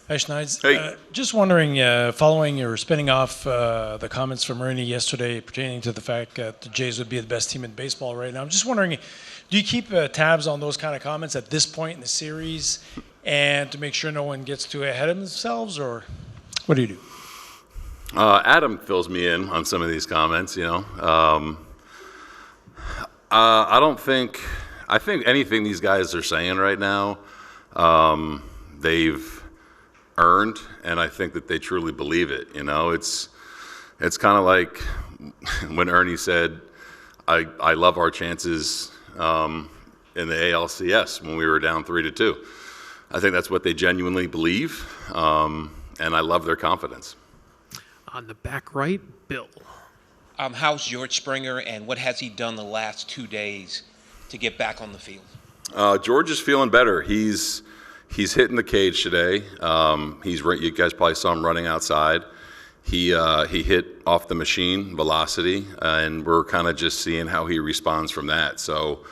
Hi, Schneider. Hey. Just wondering, following or spinning off the comments from Ernie yesterday pertaining to the fact that the Jays would be the best team in baseball right now, I'm just wondering, do you keep tabs on those kind of comments at this point in the series and to make sure no one gets too ahead of themselves, or what do you do? Adam fills me in on some of these comments, I think anything these guys are saying right now, they've earned, and I think that they truly believe it. It's kind of like when Ernie said, I love our chances in the ALCS when we were down 3-2. I think that's what they genuinely believe, and I love their confidence. On the back right, Bill. How's George Springer, and what has he done the last 2 days to get back on the field? George is feeling better. He's hitting the cage today. You guys probably saw him running outside. He hit off the machine velocity, and we're kind of just seeing how he responds from that. So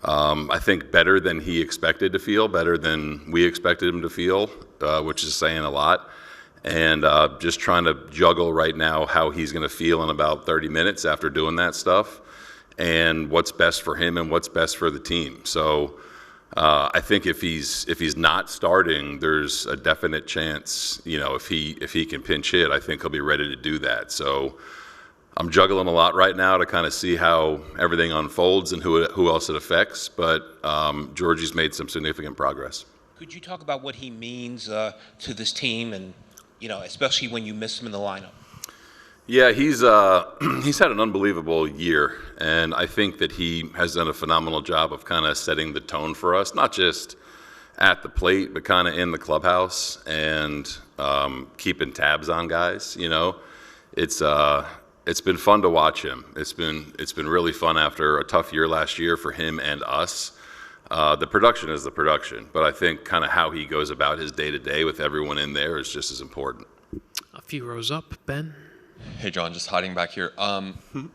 I think better than he expected to feel, better than we expected him to feel, which is saying a lot. And just trying to juggle right now how he's going to feel in about 30 minutes after doing that stuff, and what's best for him and what's best for the team. So I think if he's not starting, there's a definite chance, if he can pinch hit, I think he'll be ready to do that. So I'm juggling a lot right now to kind of see how everything unfolds and who else it affects. But Georgie's made some significant progress. Could you talk about what he means to this team, and especially when you miss him in the lineup? Yeah, he's had an unbelievable year, and I think that he has done a phenomenal job of kind of setting the tone for us, not just at the plate, but kind of in the clubhouse, and keeping tabs on guys. It's been fun to watch him. It's been really fun after a tough year last year for him and us. The production is the production, but I think kind of how he goes about his day-to-day with everyone in there is just as important. A few rows up, Ben. Hey, John, just hiding back here.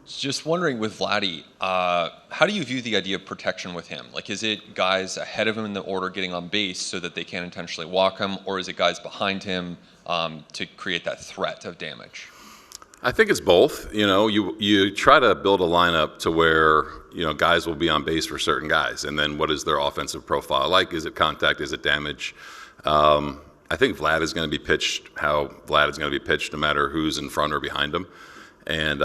Just wondering with Vladdy, how do you view the idea of protection with him? Like, is it guys ahead of him in the order getting on base so that they can't intentionally walk him, or is it guys behind him to create that threat of damage? I think it's both. You try to build a lineup to where, guys will be on base for certain guys. And then what is their offensive profile like? Is it contact? Is it damage? I think Vlad is going to be pitched how Vlad is going to be pitched no matter who's in front or behind him. And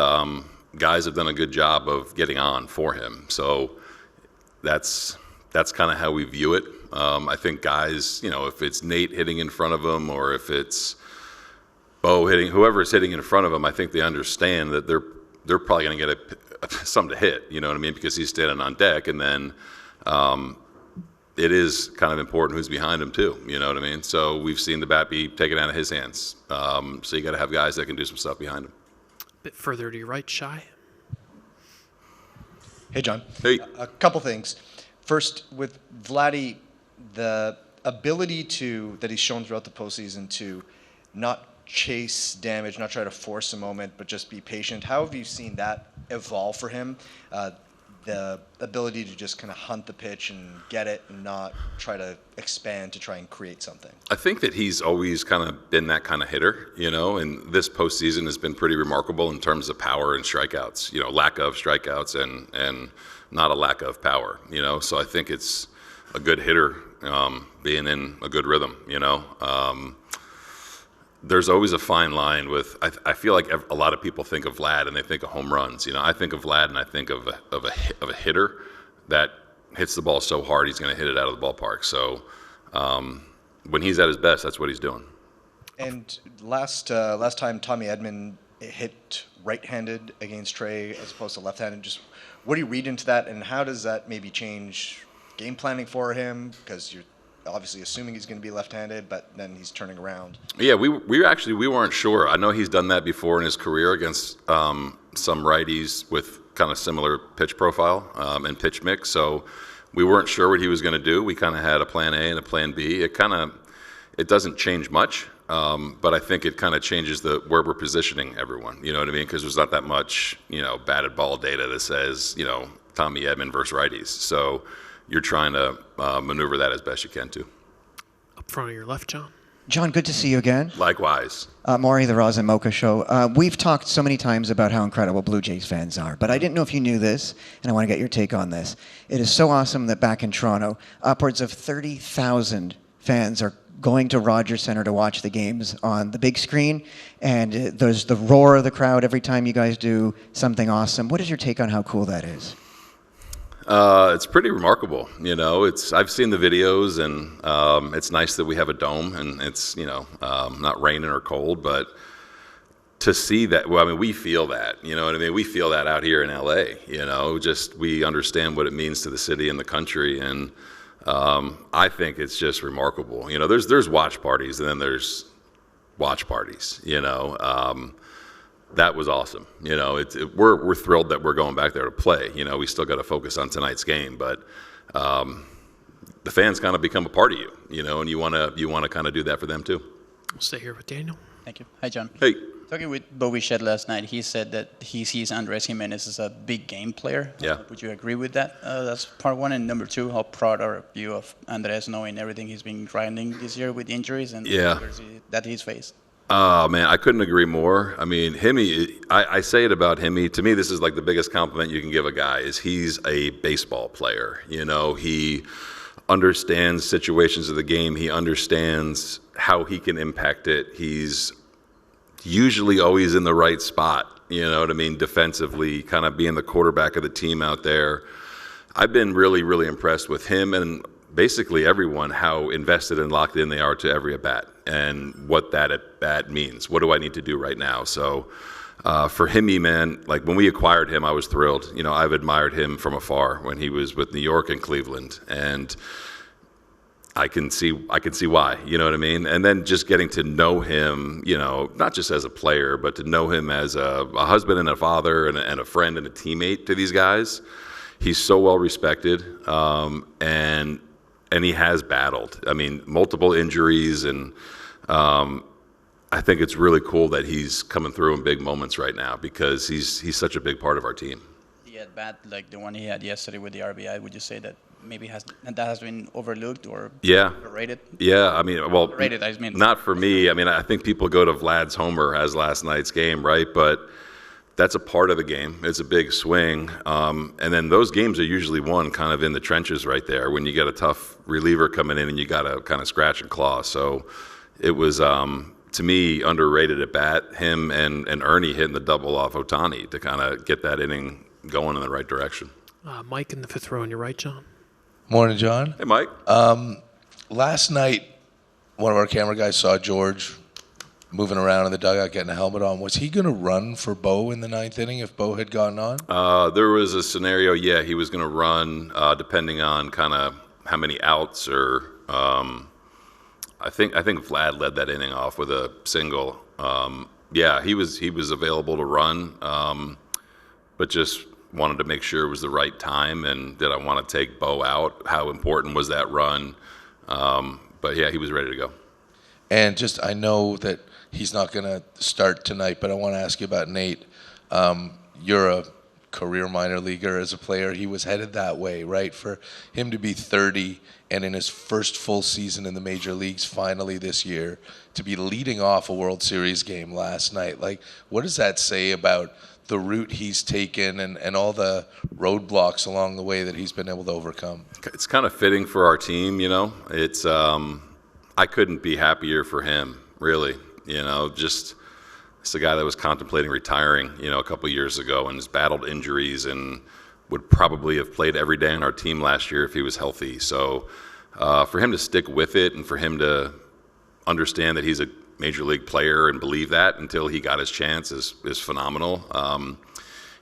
guys have done a good job of getting on for him. So that's kind of how we view it. I think guys, if it's Nate hitting in front of him, or if it's Bo hitting, whoever's hitting in front of him, I think they understand that they're probably going to get something to hit, you know what I mean? Because he's standing on deck, and then it is kind of important who's behind him too, you know what I mean? So we've seen the bat be taken out of his hands. So you got to have guys that can do some stuff behind him. A bit further to your right, Shy. Hey, John. Hey. A couple things. First, with Vladdy, the ability that he's shown throughout the postseason to not chase damage, not try to force a moment, but just be patient. How have you seen that evolve for him? The ability to just kind of hunt the pitch and get it and not try to expand to try and create something. I think that he's always kind of been that kind of hitter, and this postseason has been pretty remarkable in terms of power and strikeouts, lack of strikeouts and not a lack of power, So I think it's a good hitter being in a good rhythm, There's always a fine line with. I feel like a lot of people think of Vlad and they think of home runs. I think of Vlad and I think of a hitter that hits the ball so hard he's going to hit it out of the ballpark. So when he's at his best, that's what he's doing. And last time Tommy Edman hit right-handed against Trey as opposed to left-handed. Just what do you read into that, and how does that maybe change game planning for him? Because you're obviously assuming he's going to be left-handed, but then he's turning around. Yeah, we weren't sure. I know he's done that before in his career against some righties with kind of similar pitch profile and pitch mix. So we weren't sure what he was going to do. We kind of had a plan A and a plan B. It doesn't change much, but I think it kind of changes where we're positioning everyone. You know what I mean? Because there's not that much batted ball data that says Tommy Edman versus righties. So you're trying to maneuver that as best you can too. Up front of your left, John. John, good to see you again. Likewise. Maury, the Roz and Mocha Show. We've talked so many times about how incredible Blue Jays fans are, but I didn't know if you knew this, and I want to get your take on this. It is so awesome that back in Toronto, upwards of 30,000 fans are going to Rogers Centre to watch the games on the big screen, and there's the roar of the crowd every time you guys do something awesome. What is your take on how cool that is? It's pretty remarkable. I've seen the videos, and it's nice that we have a dome, and it's not raining or cold, but to see that, well, I mean, we feel that. You know what I mean? We feel that out here in LA. We understand what it means to the city and the country, and I think it's just remarkable. There's watch parties, and then there's watch parties. That was awesome. We're thrilled that we're going back there to play. We still got to focus on tonight's game, but the fans kind of become a part of you. And you want to kind of do that for them too. We'll stay here with Daniel. Thank you. Hi, John. Hey. Talking with Bo Bichette last night, he said that he sees Andres Jimenez as a big game player. Yeah. Would you agree with that? That's part one. And number two, how proud are you of Andres knowing everything he's been grinding this year with injuries and that he's faced? Oh, man, I couldn't agree more. I mean, Himmy, I say it about Himmy. To me, this is like the biggest compliment you can give a guy is he's a baseball player. He understands situations of the game. He understands how he can impact it. He's usually always in the right spot, defensively, kind of being the quarterback of the team out there. I've been really, really impressed with him and basically everyone, how invested and locked in they are to every at-bat and what that at-bat means. What do I need to do right now? So for Himmy, man, like when we acquired him, I was thrilled. I've admired him from afar when he was with New York and Cleveland, and I can see why, you know what I mean? And then just getting to know him, not just as a player, but to know him as a husband and a father and a friend and a teammate to these guys. He's so well respected, and he has battled. I mean, multiple injuries, and I think it's really cool that he's coming through in big moments right now because he's such a big part of our team. The at-bat, like the one he had yesterday with the RBI, would you say that maybe that has been overlooked or overrated? Yeah, I mean, well, overrated, not for me. I mean, I think people go to Vlad's homer as last night's game, right? But that's a part of the game. It's a big swing. And then those games are usually won kind of in the trenches right there when you get a tough reliever coming in and you got to kind of scratch and claw. So it was, to me, underrated at bat. Him and Ernie hitting the double off Ohtani to kind of get that inning going in the right direction. Mike in the fifth row on your right, John. Morning, John. Hey, Mike. Last night, one of our camera guys saw George moving around in the dugout, getting a helmet on. Was he going to run for Bo in the ninth inning if Bo had gotten on? There was a scenario, he was going to run depending on kind of how many outs or I think Vlad led that inning off with a single. He was available to run, but just wanted to make sure it was the right time and did I want to take Bo out? How important was that run? But he was ready to go. And just, I know that he's not going to start tonight, but I want to ask you about Nate. You're a career minor leaguer as a player. He was headed that way, right? For him to be 30 and in his first full season in the major leagues finally this year, to be leading off a World Series game last night, like, what does that say about the route he's taken and all the roadblocks along the way that he's been able to overcome? It's kind of fitting for our team, It's I couldn't be happier for him, really. Just it's a guy that was contemplating retiring, a couple years ago and has battled injuries and would probably have played every day on our team last year if he was healthy. So for him to stick with it and for him to understand that he's a major league player and believe that until he got his chance is phenomenal.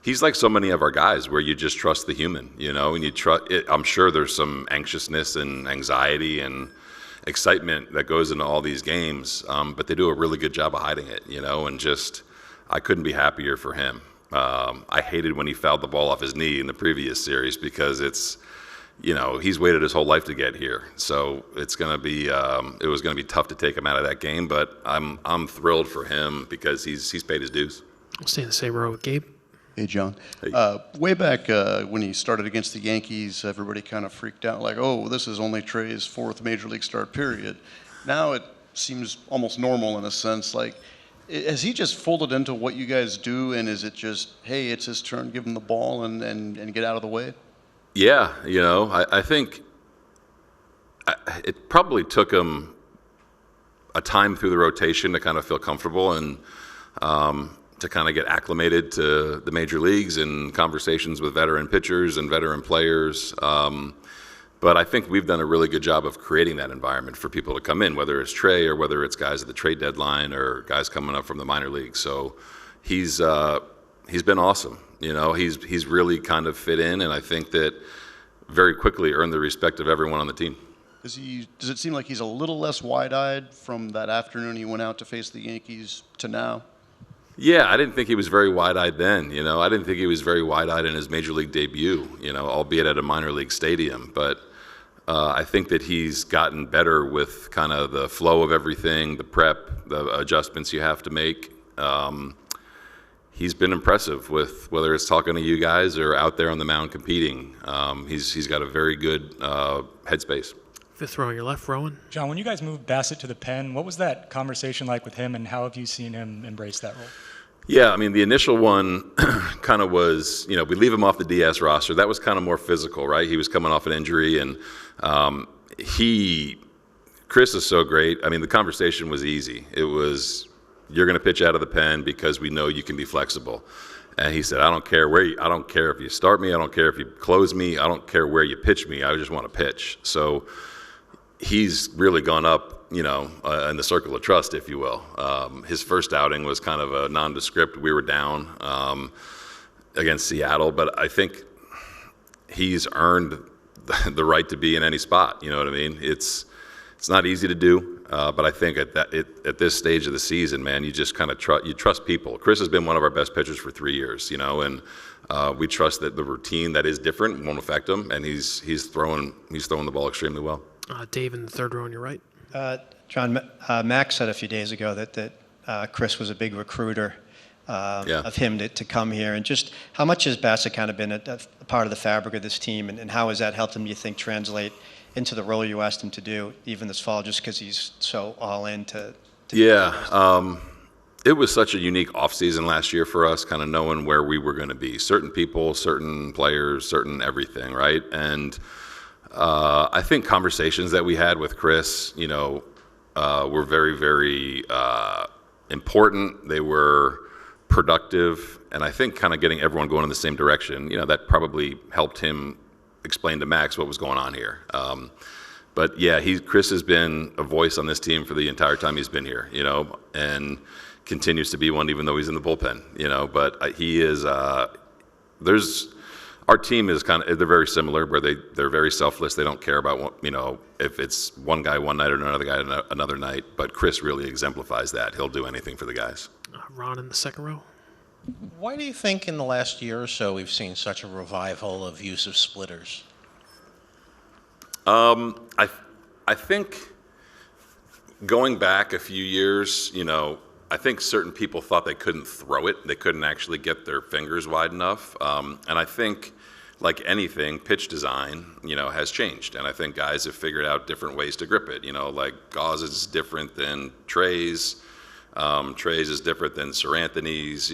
He's like so many of our guys where you just trust the human, and you trust it. I'm sure there's some anxiousness and anxiety and excitement that goes into all these games, but they do a really good job of hiding it, and just I couldn't be happier for him. I hated when he fouled the ball off his knee in the previous series because it's, he's waited his whole life to get here. So it's going to be, it was going to be tough to take him out of that game, but I'm thrilled for him because he's paid his dues. We'll stay in the same row with Gabe. Hey, John. Hey. Way back when he started against the Yankees, everybody kind of freaked out like, oh, this is only Trey's fourth major league start period. Now it seems almost normal in a sense. Like, has he just folded into what you guys do, and is it just, hey, it's his turn, give him the ball and get out of the way? Yeah, I think it probably took him a time through the rotation to kind of feel comfortable and to kind of get acclimated to the major leagues and conversations with veteran pitchers and veteran players. But I think we've done a really good job of creating that environment for people to come in, whether it's Trey or whether it's guys at the trade deadline or guys coming up from the minor leagues. So he's been awesome. He's really kind of fit in, and I think that very quickly earned the respect of everyone on the team. Does it seem like he's a little less wide-eyed from that afternoon he went out to face the Yankees to now? Yeah, I didn't think he was very wide-eyed then. I didn't think he was very wide-eyed in his major league debut, albeit at a minor league stadium. But I think that he's gotten better with kind of the flow of everything, the prep, the adjustments you have to make. He's been impressive with whether it's talking to you guys or out there on the mound competing. He's got a very good headspace. Fifth row on your left, Rowan. John, when you guys moved Bassitt to the pen, what was that conversation like with him, and how have you seen him embrace that role? Yeah, the initial one kind of was, we leave him off the DS roster. That was kind of more physical, right? He was coming off an injury, and Chris is so great. The conversation was easy. It was, you're going to pitch out of the pen because we know you can be flexible. And he said, I don't care if you start me, I don't care if you close me, I don't care where you pitch me, I just want to pitch. So he's really gone up, in the circle of trust, if you will. His first outing was kind of a nondescript. We were down against Seattle, but I think he's earned the right to be in any spot. You know what I mean? It's not easy to do, but I think at this stage of the season, man, you just kind of trust people. Chris has been one of our best pitchers for 3 years, and we trust that the routine that is different won't affect him, and he's throwing the ball extremely well. Dave in the third row on your right. John, Max said a few days ago that Chris was a big recruiter of him to come here. And just how much has Bassitt kind of been a part of the fabric of this team, and how has that helped him, you think, translate into the role you asked him to do even this fall, just because he's so all in to it was such a unique offseason last year for us, kind of knowing where we were going to be. Certain people, certain players, certain everything, right? And I think conversations that we had with Chris, were very, very important. They were productive, and I think kind of getting everyone going in the same direction, that probably helped him explain to Max what was going on here. But yeah, Chris has been a voice on this team for the entire time he's been here, and continues to be one even though he's in the bullpen, But he is. Our team is they're very similar, where they're very selfless. They don't care about if it's one guy one night or another guy another night. But Chris really exemplifies that. He'll do anything for the guys. Ron in the second row. Why do you think in the last year or so we've seen such a revival of use of splitters? I think going back a few years, I think certain people thought they couldn't throw it. They couldn't actually get their fingers wide enough. And I think, like anything, pitch design, has changed. And I think guys have figured out different ways to grip it. Like Gauze is different than Trey's. Trey's is different than Sir Anthony's.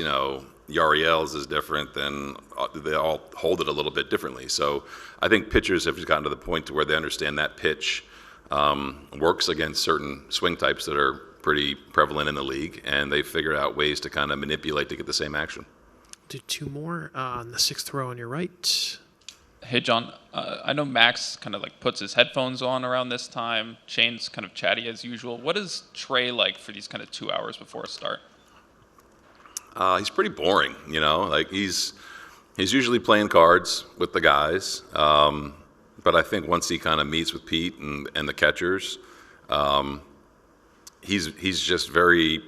Yariel's is different than, they all hold it a little bit differently. So I think pitchers have just gotten to the point to where they understand that pitch works against certain swing types that are pretty prevalent in the league, and they figured out ways to kind of manipulate to get the same action. Do two more on the sixth row on your right. Hey, John. I know Max kind of puts his headphones on around this time. Shane's kind of chatty as usual. What is Trey like for these kind of 2 hours before a start? He's pretty boring, he's usually playing cards with the guys, but I think once he kind of meets with Pete and the catchers, he's just very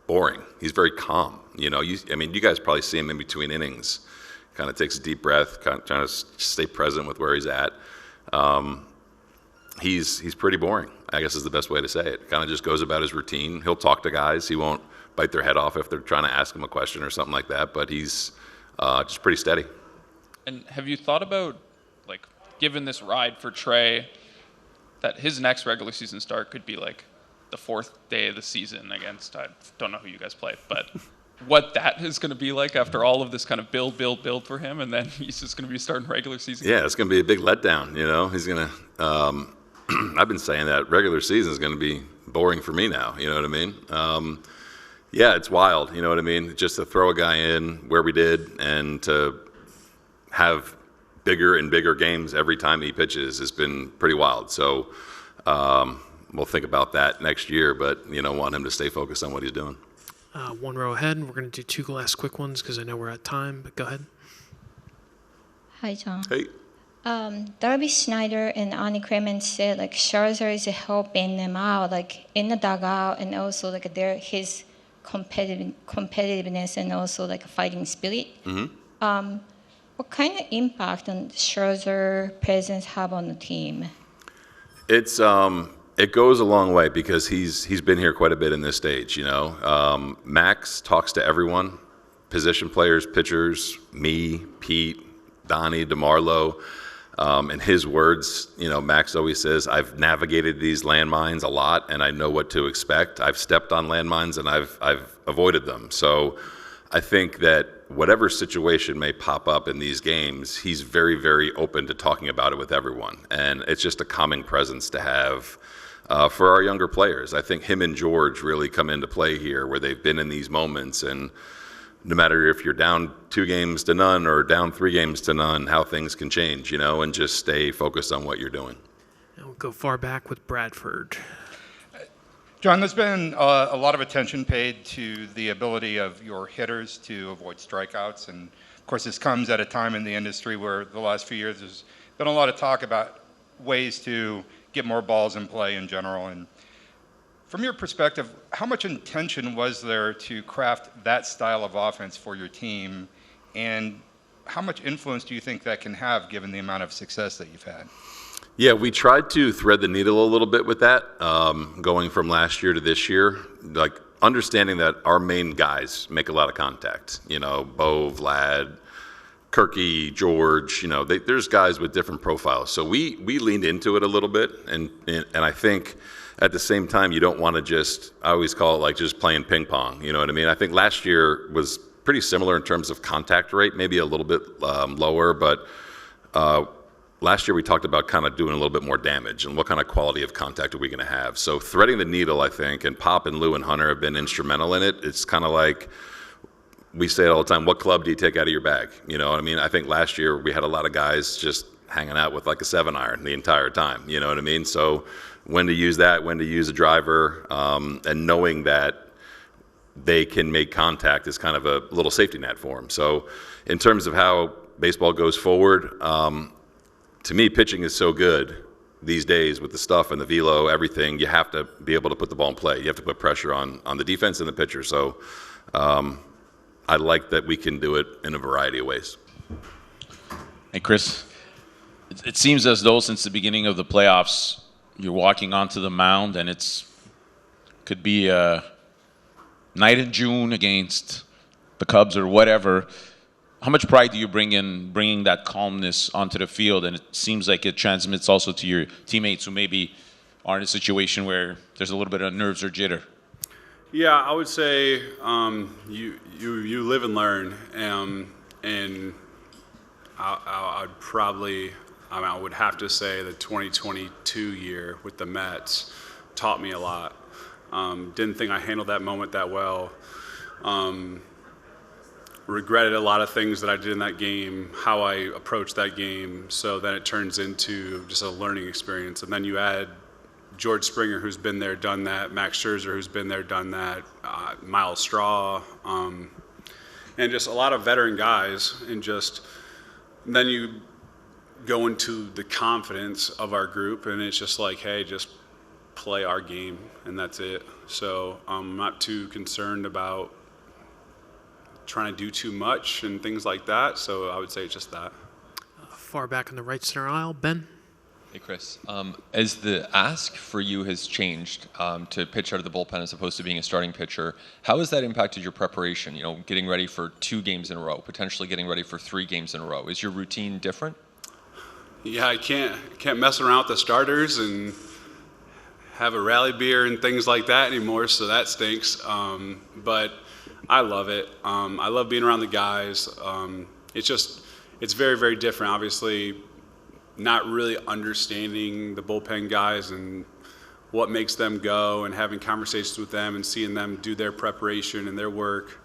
boring. He's very calm. You guys probably see him in between innings. Kind of takes a deep breath, kind of trying to stay present with where he's at. He's pretty boring, I guess is the best way to say it. Kind of just goes about his routine. He'll talk to guys. He won't bite their head off if they're trying to ask him a question or something like that, but he's just pretty steady. And have you thought about, given this ride for Trey, that his next regular season start could be the fourth day of the season against, I don't know who you guys play, but what that is going to be like after all of this kind of build for him, and then he's just going to be starting regular season. Yeah, it's going to be a big letdown. He's going to. I've been saying that regular season is going to be boring for me now. You know what I mean? Yeah, it's wild. You know what I mean? Just to throw a guy in where we did and to have bigger and bigger games every time he pitches has been pretty wild. So we'll think about that next year, but want him to stay focused on what he's doing. One row ahead. We're going to do two last quick ones because I know we're at time, but go ahead. Hi, John. Hey. Darby Schneider and Arnie Kremen said Scherzer is helping them out, in the dugout, and also his competitiveness and also fighting spirit. Mm-hmm. What kind of impact on Scherzer presence have on the team? It goes a long way because he's been here quite a bit in this stage. Max talks to everyone, position players, pitchers, me, Pete, Donnie, DeMarlo. In his words, Max always says, I've navigated these landmines a lot and I know what to expect. I've stepped on landmines and I've avoided them. So I think that whatever situation may pop up in these games, he's very, very open to talking about it with everyone. And it's just a calming presence to have for our younger players. I think him and George really come into play here where they've been in these moments, and no matter if you're down 2-0 or down 3-0, how things can change, and just stay focused on what you're doing. And we'll go far back with Bradford. John, there's been a lot of attention paid to the ability of your hitters to avoid strikeouts. And, of course, this comes at a time in the industry where the last few years there's been a lot of talk about ways to get more balls in play in general. And from your perspective, how much intention was there to craft that style of offense for your team? And how much influence do you think that can have given the amount of success that you've had? Yeah, we tried to thread the needle a little bit with that, going from last year to this year, understanding that our main guys make a lot of contact. Bo, Vlad, Kirky, George, there's guys with different profiles. So we leaned into it a little bit, and I think at the same time, you don't want to just, I always call it just playing ping pong, you know what I mean? I think last year was pretty similar in terms of contact rate, maybe a little bit lower, but last year we talked about kind of doing a little bit more damage and what kind of quality of contact are we going to have. So threading the needle, I think, and Pop and Lou and Hunter have been instrumental in it. It's kind of like, we say it all the time, what club do you take out of your bag? You know what I mean? I think last year we had a lot of guys just hanging out with a 7-iron the entire time, you know what I mean? So when to use that, when to use a driver, and knowing that they can make contact is kind of a little safety net for them. So in terms of how baseball goes forward, to me, pitching is so good these days with the stuff and the velo, everything. You have to be able to put the ball in play. You have to put pressure on the defense and the pitcher. So I like that we can do it in a variety of ways. Hey, Chris, it seems as though since the beginning of the playoffs, you're walking onto the mound, and could be a night in June against the Cubs or whatever. How much pride do you bring in bringing that calmness onto the field? And it seems like it transmits also to your teammates who maybe are in a situation where there's a little bit of nerves or jitter. Yeah, I would say you live and learn, and I'd probably, I would have to say the 2022 year with the Mets taught me a lot. Didn't think I handled that moment that well. Regretted a lot of things that I did in that game, how I approached that game. So then it turns into just a learning experience. And then you add George Springer, who's been there, done that, Max Scherzer, who's been there, done that, Miles Straw, and just a lot of veteran guys. And then you go into the confidence of our group, and it's just like, hey, just play our game, and that's it. So I'm not too concerned about trying to do too much and things like that. So I would say it's just that. Far back in the right center aisle, Ben. Hey, Chris. As the ask for you has changed to pitch out of the bullpen as opposed to being a starting pitcher, how has that impacted your preparation? Getting ready for 2 games in a row, potentially getting ready for 3 games in a row. Is your routine different? Yeah, I can't mess around with the starters and have a rally beer and things like that anymore, so that stinks. But I love it. I love being around the guys. It's very, very different. Obviously, not really understanding the bullpen guys and what makes them go, and having conversations with them and seeing them do their preparation and their work.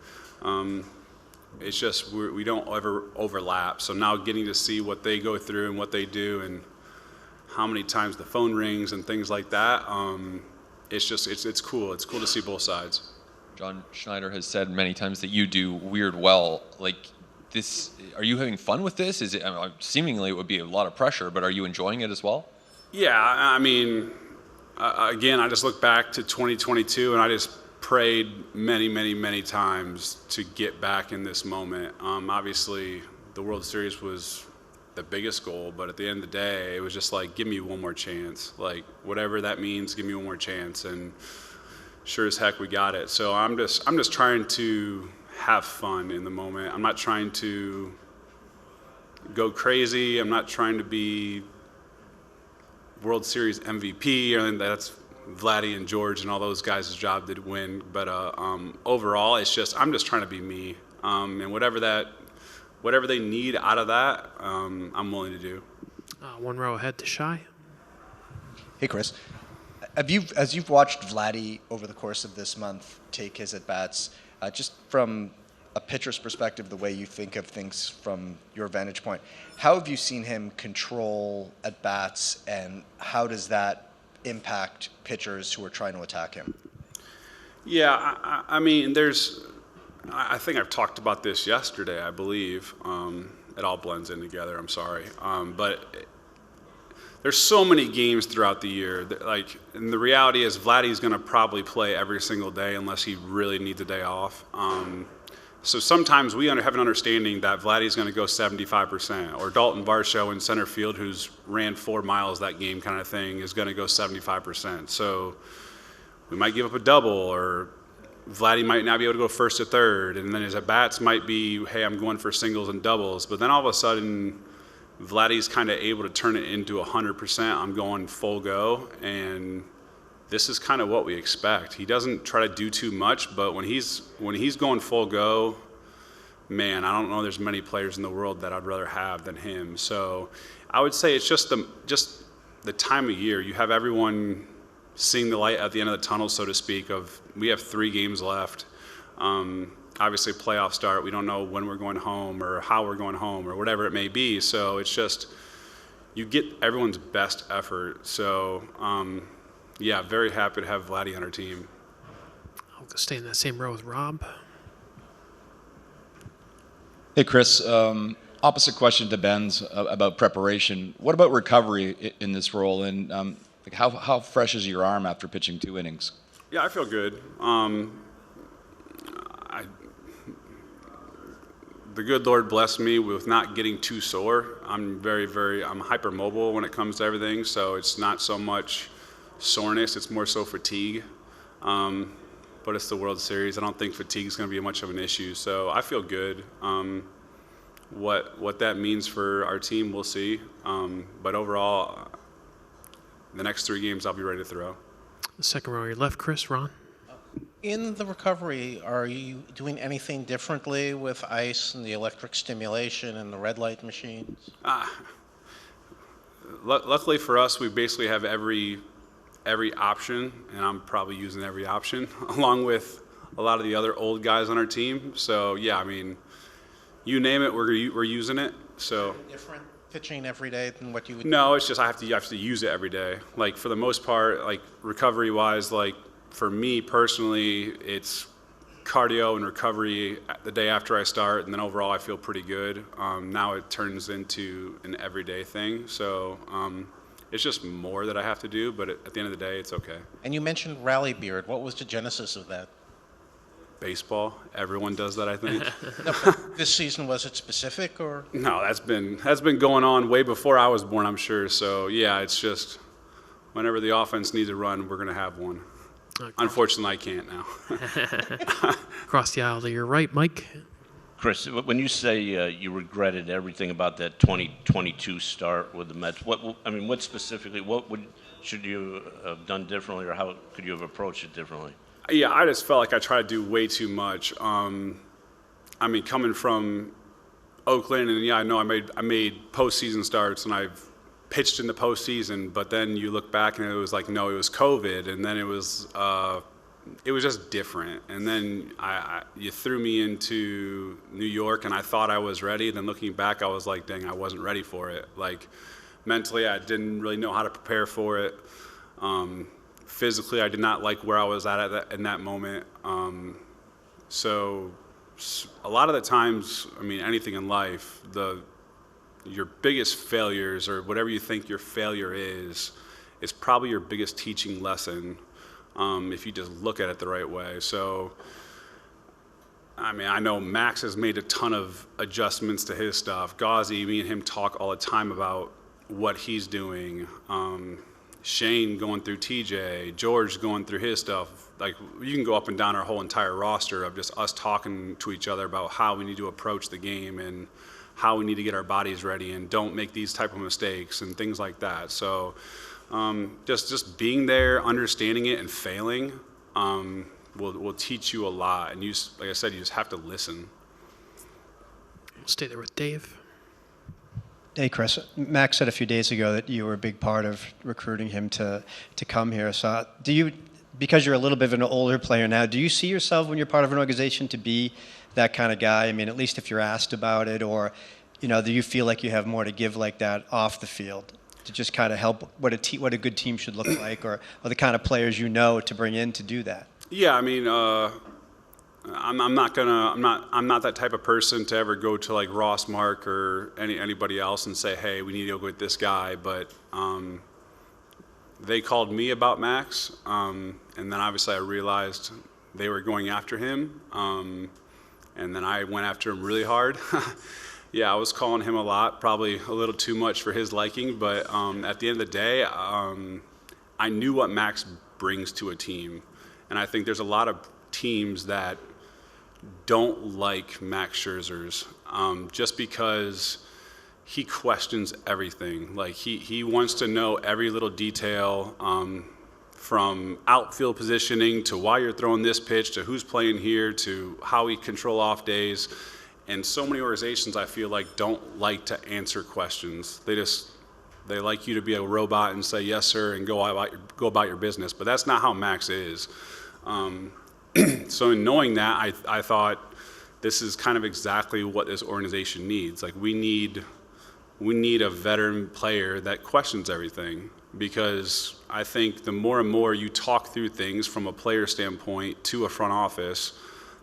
It's just we don't ever overlap. So now getting to see what they go through and what they do and how many times the phone rings and things like that, it's cool. It's cool to see both sides. John Schneider has said many times that you do weird well. Like this, are you having fun with this? Is it, I mean, seemingly it would be a lot of pressure, but are you enjoying it as well? Yeah, I mean, again, I just look back to 2022 and I just prayed many, many, many times to get back in this moment. Obviously, the World Series was the biggest goal, but at the end of the day, it was just like, give me one more chance. Like, whatever that means, give me one more chance. And sure as heck, we got it. So I'm just trying to have fun in the moment. I'm not trying to go crazy. I'm not trying to be World Series MVP or anything. That's Vladdy and George and all those guys' job to win. But overall, I'm just trying to be me. And whatever they need out of that, I'm willing to do. One row ahead to Shy. Hey, Chris. As you've watched Vladdy over the course of this month take his at-bats, just from a pitcher's perspective, the way you think of things from your vantage point, how have you seen him control at-bats, and how does that impact pitchers who are trying to attack him? Yeah, I mean, I think I've talked about this yesterday, I believe. It all blends in together, I'm sorry. But there's so many games throughout the year. And the reality is Vladdy's going to probably play every single day unless he really needs a day off. So sometimes we have an understanding that Vladdy's going to go 75%, or Dalton Varsho in center field, who's ran 4 miles that game kind of thing, is going to go 75%. So we might give up a double, or Vladdy might not be able to go first to third, and then his at-bats might be, hey, I'm going for singles and doubles. But then all of a sudden, Vladdy's kind of able to turn it into 100%. I'm going full go, and this is kind of what we expect. He doesn't try to do too much, but when he's going full go, man, I don't know there's many players in the world that I'd rather have than him. So I would say it's just the time of year. You have everyone seeing the light at the end of the tunnel, so to speak, of we have 3 games left. Obviously, playoff start. We don't know when we're going home or how we're going home or whatever it may be. So it's just you get everyone's best effort. So, yeah, very happy to have Vladdy on our team. I'll stay in that same row with Rob. Hey, Chris. Opposite question to Ben's about preparation. What about recovery in this role? And like how fresh is your arm after pitching 2 innings? Yeah, I feel good. The good Lord blessed me with not getting too sore. I'm I'm hypermobile when it comes to everything, so it's not so much soreness, it's more so fatigue. But it's the World Series. I don't think fatigue is going to be much of an issue, so I feel good. What that means for our team, we'll see. But overall, the next 3 games, I'll be ready to throw. The second row on your left, Chris. Ron. In the recovery, are you doing anything differently with ice and the electric stimulation and the red light machines? Luckily for us, we basically have every option, and I'm probably using every option, along with a lot of the other old guys on our team. So yeah, I mean, you name it, we're using it. So different pitching every day than what you would? No, it's just I have to use it every day. Like for the most part, like recovery wise, like for me personally, it's cardio and recovery the day after I start, and then overall I feel pretty good. Now it turns into an everyday thing. So it's just more that I have to do, but at the end of the day, it's okay. And you mentioned rally beard. What was the genesis of that? Baseball. Everyone does that, I think. No, this season, was it specific or? No, that's been going on way before I was born, I'm sure. So yeah, it's just whenever the offense needs a run, we're going to have one. Unfortunately, I can't now. Across the aisle to your right, Mike. Chris, when you say you regretted everything about that 2022 start with the Mets, what specifically, what would should you have done differently, or how could you have approached it differently? Yeah, I just felt like I tried to do way too much. I mean, coming from Oakland, and yeah, I know I made postseason starts, and I've pitched in the postseason. But then you look back, and it was like, no, it was COVID, and then it was just different. And then you threw me into New York, and I thought I was ready. Then looking back, I was like, dang, I wasn't ready for it. Like mentally, I didn't really know how to prepare for it. Physically, I did not like where I was at in that moment. So a lot of the times, I mean, anything in life, your biggest failures or whatever you think your failure is probably your biggest teaching lesson if you just look at it the right way. So, I mean, I know Max has made a ton of adjustments to his stuff. Gauzy, me and him talk all the time about what he's doing. Shane going through TJ, George going through his stuff. Like, you can go up and down our whole entire roster of just us talking to each other about how we need to approach the game and how we need to get our bodies ready and don't make these type of mistakes and things like that. So just being there, understanding it, and failing will teach you a lot. And like I said, you just have to listen. We'll stay there with Dave. Hey, Chris. Max said a few days ago that you were a big part of recruiting him to come here. So do you, because you're a little bit of an older player now, do you see yourself when you're part of an organization to be that kind of guy? I mean, at least if you're asked about it, or, you know, do you feel like you have more to give like that off the field to just kind of help what a good team should look like, or the kind of players you know to bring in to do that? Yeah, I mean, I'm not that type of person to ever go to like Ross Mark or anybody else and say, hey, we need to go with this guy. But they called me about Max, and then obviously I realized they were going after him, and then I went after him really hard. Yeah, I was calling him a lot, probably a little too much for his liking, but at the end of the day, I knew what Max brings to a team, and I think there's a lot of teams that don't like Max Scherzer's just because he questions everything. Like he wants to know every little detail, from outfield positioning to why you're throwing this pitch to who's playing here to how we control off days. And so many organizations, I feel like, don't like to answer questions. They like you to be a robot and say yes sir and go about your business. But that's not how Max is. So in knowing that, I thought this is kind of exactly what this organization needs. Like we need a veteran player that questions everything, because I think the more and more you talk through things from a player standpoint to a front office,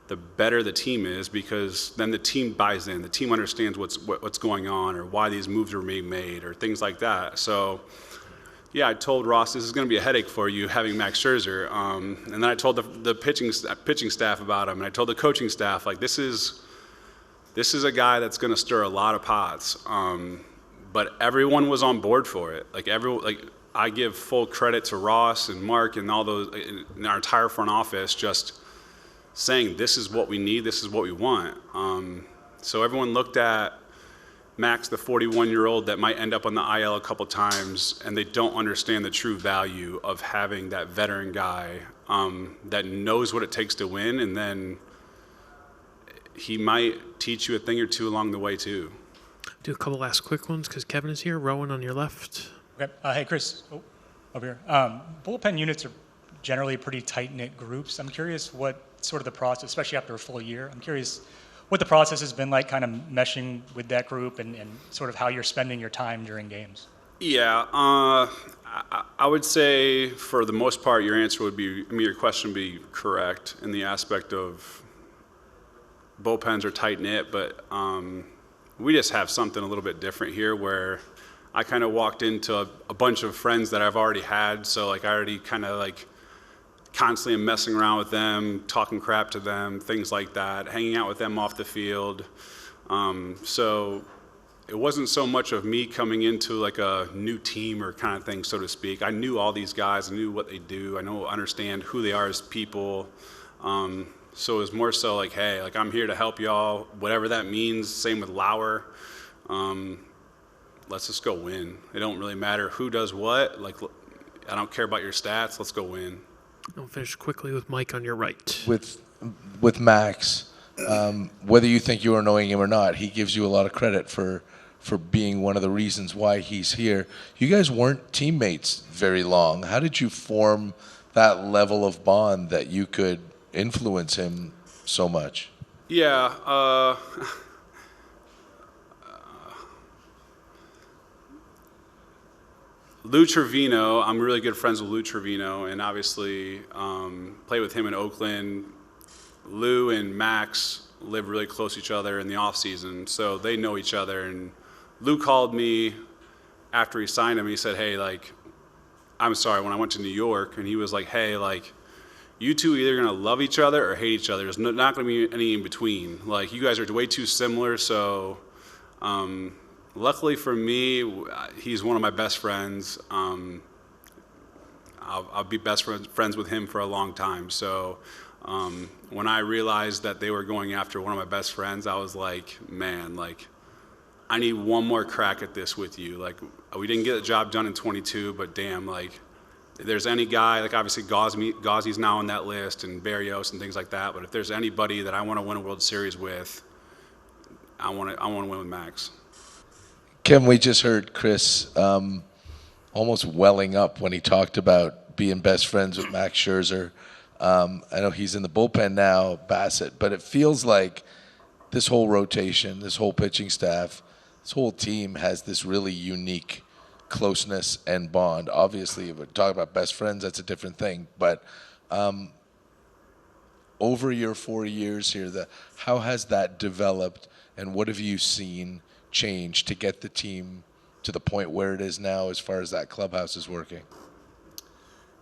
the better the team is, because then the team buys in. The team understands what's going on, or why these moves are being made, or things like that. So yeah, I told Ross, this is going to be a headache for you having Max Scherzer. And then I told the pitching staff about him, and I told the coaching staff, like, this is a guy that's going to stir a lot of pots. But everyone was on board for it. Like I give full credit to Ross and Mark and all those in our entire front office, just saying this is what we need, this is what we want. So everyone looked at Max, the 41-year-old that might end up on the IL a couple times, and they don't understand the true value of having that veteran guy that knows what it takes to win, and then he might teach you a thing or two along the way too. Do a couple last quick ones because Kevin is here. Rowan on your left. Okay. Hey, Chris. Oh, over here. Bullpen units are generally pretty tight-knit groups. I'm curious what sort of the process, especially after a full year, I'm curious what the process has been like kind of meshing with that group and sort of how you're spending your time during games. Yeah, I would say for the most part your answer would be, I mean, your question would be correct in the aspect of bullpens are tight-knit, but we just have something a little bit different here where I kind of walked into a bunch of friends that I've already had, so like I already kind of like constantly am messing around with them, talking crap to them, things like that, hanging out with them off the field. So it wasn't so much of me coming into like a new team or kind of thing, so to speak. I knew all these guys, I knew what they do, understand who they are as people. So it was more so like, hey, like I'm here to help y'all, whatever that means. Same with Lauer. Let's just go win. It don't really matter who does what. Like, I don't care about your stats. Let's go win. I'll finish quickly with Mike on your right. With Max, whether you think you are knowing him or not, he gives you a lot of credit for being one of the reasons why he's here. You guys weren't teammates very long. How did you form that level of bond that you could influence him so much? Yeah. Lou Trevino, I'm really good friends with Lou Trevino, and obviously played with him in Oakland. Lou and Max live really close to each other in the off season, so they know each other. And Lou called me after he signed him. He said, "Hey, like, I'm sorry." When I went to New York, and he was like, "Hey, like, you two are either gonna love each other or hate each other. There's not gonna be any in between. Like, you guys are way too similar." So, luckily for me, he's one of my best friends. I'll be best friends with him for a long time. So, when I realized that they were going after one of my best friends, I was like, man, like, I need one more crack at this with you. Like, we didn't get the job done in 22, but damn, like, if there's any guy, like obviously Gauzy's now on that list, and Barrios and things like that, but if there's anybody that I want to win a World Series with, I want to win with Max. Kevin, we just heard Chris almost welling up when he talked about being best friends with Max Scherzer. I know he's in the bullpen now, Bassitt, but it feels like this whole rotation, this whole pitching staff, this whole team has this really unique closeness and bond. Obviously, if we're talking about best friends, that's a different thing. But over your 4 years here, how has that developed, and what have you seen change to get the team to the point where it is now as far as that clubhouse is working?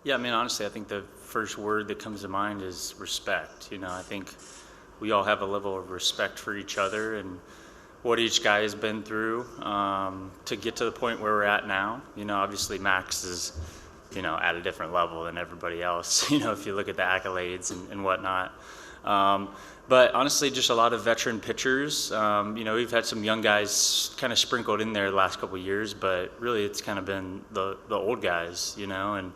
Yeah, I mean, honestly, I think the first word that comes to mind is respect. You know, I think we all have a level of respect for each other and what each guy has been through to get to the point where we're at now. You know, obviously Max is, you know, at a different level than everybody else, you know, if you look at the accolades and whatnot. But honestly, just a lot of veteran pitchers. You know, we've had some young guys kind of sprinkled in there the last couple of years, but really it's kind of been the old guys, you know, and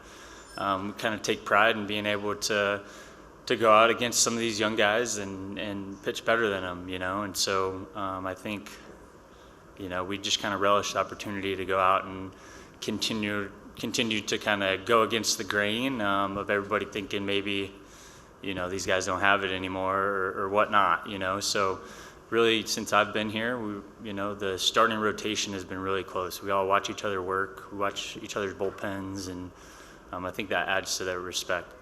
we kind of take pride in being able to go out against some of these young guys and pitch better than them, you know. And so I think, you know, we just kind of relish the opportunity to go out and continue to kind of go against the grain of everybody thinking maybe, you know, these guys don't have it anymore or whatnot, you know. So really, since I've been here, you know, the starting rotation has been really close. We all watch each other work, we watch each other's bullpens, and I think that adds to that respect.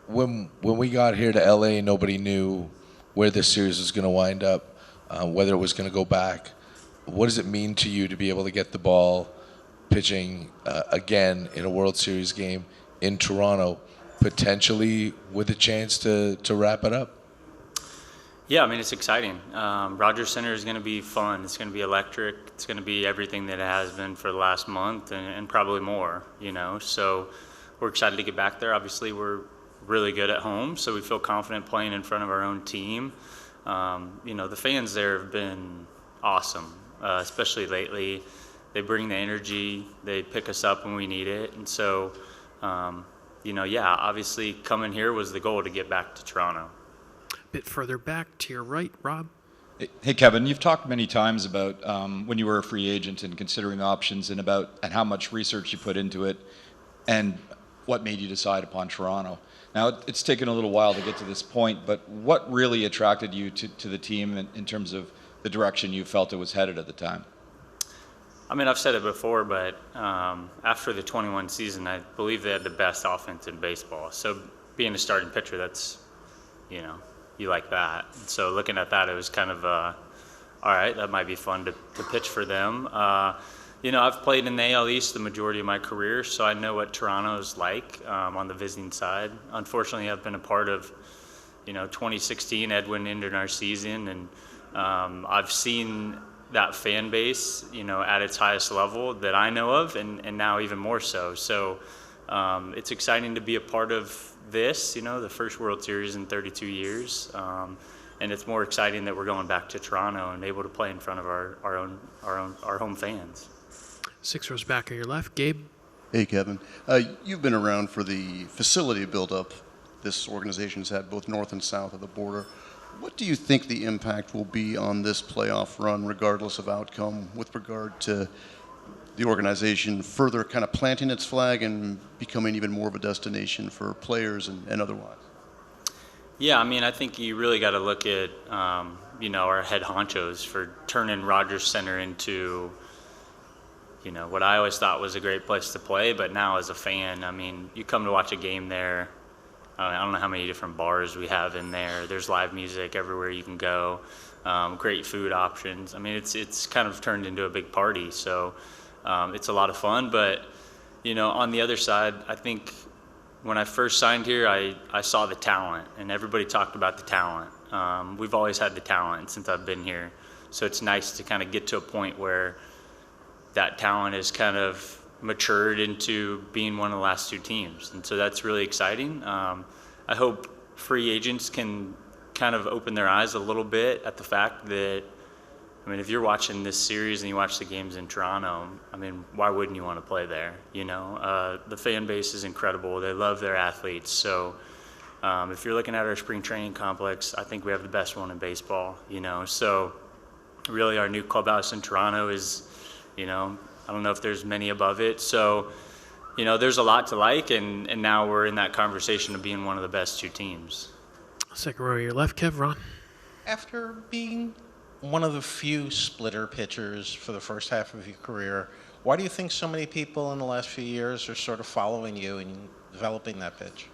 When we got here to LA, nobody knew where this series was going to wind up, whether it was going to go back. What does it mean to you to be able to get the ball pitching again in a World Series game in Toronto, potentially with a chance to wrap it up? Yeah, I mean, it's exciting. Rogers Center is going to be fun. It's going to be electric. It's going to be everything that it has been for the last month and probably more, you know. So we're excited to get back there. Obviously, we're really good at home, so we feel confident playing in front of our own team. You know, the fans there have been awesome, especially lately. They bring the energy. They pick us up when we need it. And so, you know, yeah, obviously coming here was the goal to get back to Toronto. A bit further back to your right, Rob. Hey, Kevin, you've talked many times about when you were a free agent and considering options and how much research you put into it and what made you decide upon Toronto. Now, it's taken a little while to get to this point, but what really attracted you to the team in terms of the direction you felt it was headed at the time? I mean, I've said it before, but after the 21 season, I believe they had the best offense in baseball. So being a starting pitcher, that's, you know, you like that. So looking at that, it was kind of, all right, that might be fun to pitch for them. You know, I've played in the AL East the majority of my career, so I know what Toronto is like on the visiting side. Unfortunately, I've been a part of, you know, 2016, Edwin ended our season, and I've seen that fan base, you know, at its highest level that I know of, and now even more so. So it's exciting to be a part of this, you know, the first World Series in 32 years. And it's more exciting that we're going back to Toronto and able to play in front of our home fans. 6 rows back on your left, Gabe. Hey, Kevin. You've been around for the facility buildup this organization's had both north and south of the border. What do you think the impact will be on this playoff run, regardless of outcome, with regard to the organization further kind of planting its flag and becoming even more of a destination for players and otherwise? Yeah, I mean, I think you really got to look at, our head honchos for turning Rogers Center into, what I always thought was a great place to play. But now as a fan, I mean, you come to watch a game there. I don't know how many different bars we have in there. There's live music everywhere you can go. Great food options. I mean, it's kind of turned into a big party. So it's a lot of fun. But, on the other side, I think when I first signed here, I saw the talent, and everybody talked about the talent. We've always had the talent since I've been here. So it's nice to kind of get to a point where that talent is kind of matured into being one of the last two teams. And so that's really exciting. I hope free agents can kind of open their eyes a little bit at the fact that, I mean, if you're watching this series and you watch the games in Toronto, I mean, why wouldn't you want to play there? The fan base is incredible. They love their athletes. So if you're looking at our spring training complex, I think we have the best one in baseball, So really our new clubhouse in Toronto is, I don't know if there's many above it. So, there's a lot to like, and now we're in that conversation of being one of the best two teams. Second row, your left, Kev, Ron. After being one of the few splitter pitchers for the first half of your career, why do you think so many people in the last few years are sort of following you and developing that pitch?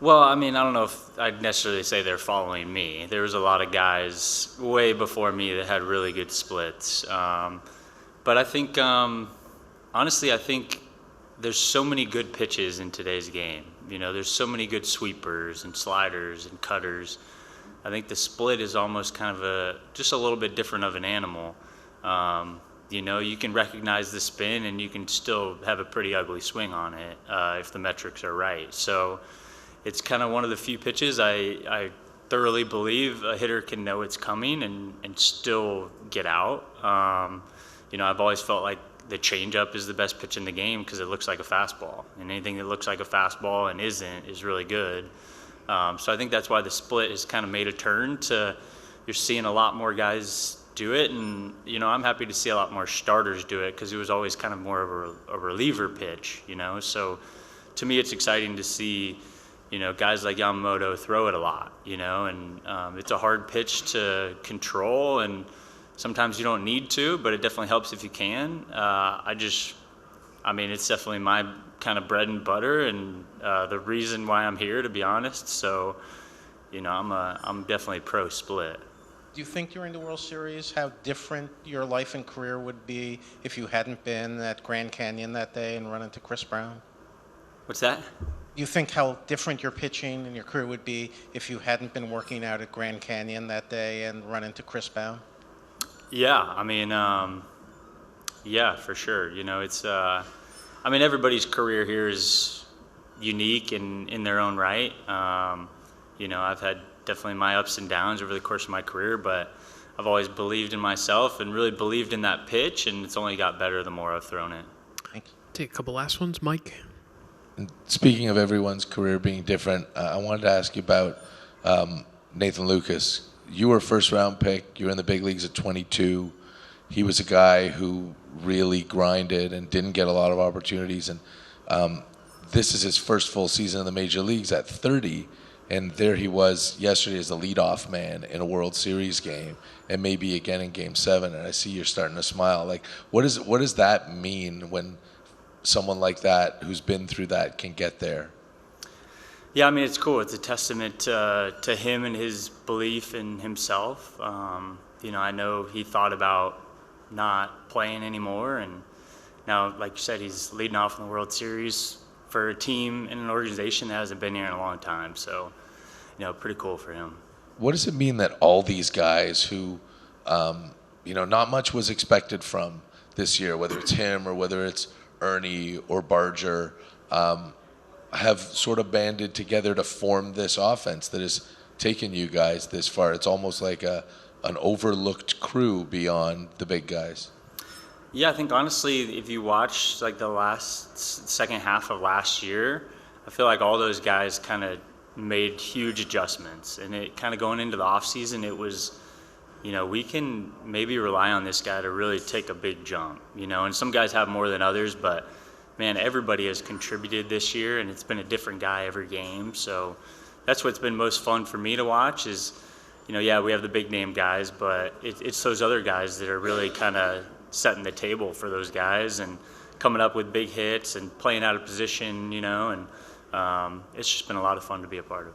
Well, I mean, I don't know if I'd necessarily say they're following me. There was a lot of guys way before me that had really good splits. But I think, honestly, I think there's so many good pitches in today's game. There's so many good sweepers and sliders and cutters. I think the split is almost kind of just a little bit different of an animal. You can recognize the spin and you can still have a pretty ugly swing on it if the metrics are right. So it's kind of one of the few pitches I thoroughly believe a hitter can know it's coming and still get out. I've always felt like the changeup is the best pitch in the game because it looks like a fastball, and anything that looks like a fastball and isn't is really good. So I think that's why the split has kind of made a turn to, you're seeing a lot more guys do it, and I'm happy to see a lot more starters do it because it was always kind of more of a reliever pitch. So to me it's exciting to see guys like Yamamoto throw it a lot, and it's a hard pitch to control, and sometimes you don't need to, but it definitely helps if you can. It's definitely my kind of bread and butter, and the reason why I'm here, to be honest. So, I'm definitely pro split. Do you think during the World Series how different your life and career would be if you hadn't been at Grand Canyon that day and run into Chris Brown? What's that? Do you think how different your pitching and your career would be if you hadn't been working out at Grand Canyon that day and run into Chris Brown? Yeah, yeah, for sure. It's, everybody's career here is unique in their own right. I've had definitely my ups and downs over the course of my career, but I've always believed in myself and really believed in that pitch, and it's only got better the more I've thrown it. Thanks. Take a couple last ones, Mike. Speaking of everyone's career being different, I wanted to ask you about Nathan Lucas. You were a first-round pick. You were in the big leagues at 22. He was a guy who really grinded and didn't get a lot of opportunities. And this is his first full season in the major leagues at 30. And there he was yesterday as the leadoff man in a World Series game, and maybe again in Game 7. And I see you're starting to smile. Like, what does that mean when someone like that who's been through that can get there? Yeah, it's cool. It's a testament to him and his belief in himself. I know he thought about not playing anymore, and now, like you said, he's leading off in the World Series for a team and an organization that hasn't been here in a long time. So, pretty cool for him. What does it mean that all these guys who, not much was expected from this year, whether it's him or whether it's Ernie or Barger, have sort of banded together to form this offense that has taken you guys this far? It's almost like an overlooked crew beyond the big guys. Yeah, I think honestly, if you watch like the second half of last year, I feel like all those guys kind of made huge adjustments, and it kind of going into the off season, it was, we can maybe rely on this guy to really take a big jump, and some guys have more than others, but man, everybody has contributed this year, and it's been a different guy every game. So that's what's been most fun for me to watch is, yeah, we have the big name guys, but it's those other guys that are really kind of setting the table for those guys and coming up with big hits and playing out of position, and it's just been a lot of fun to be a part of.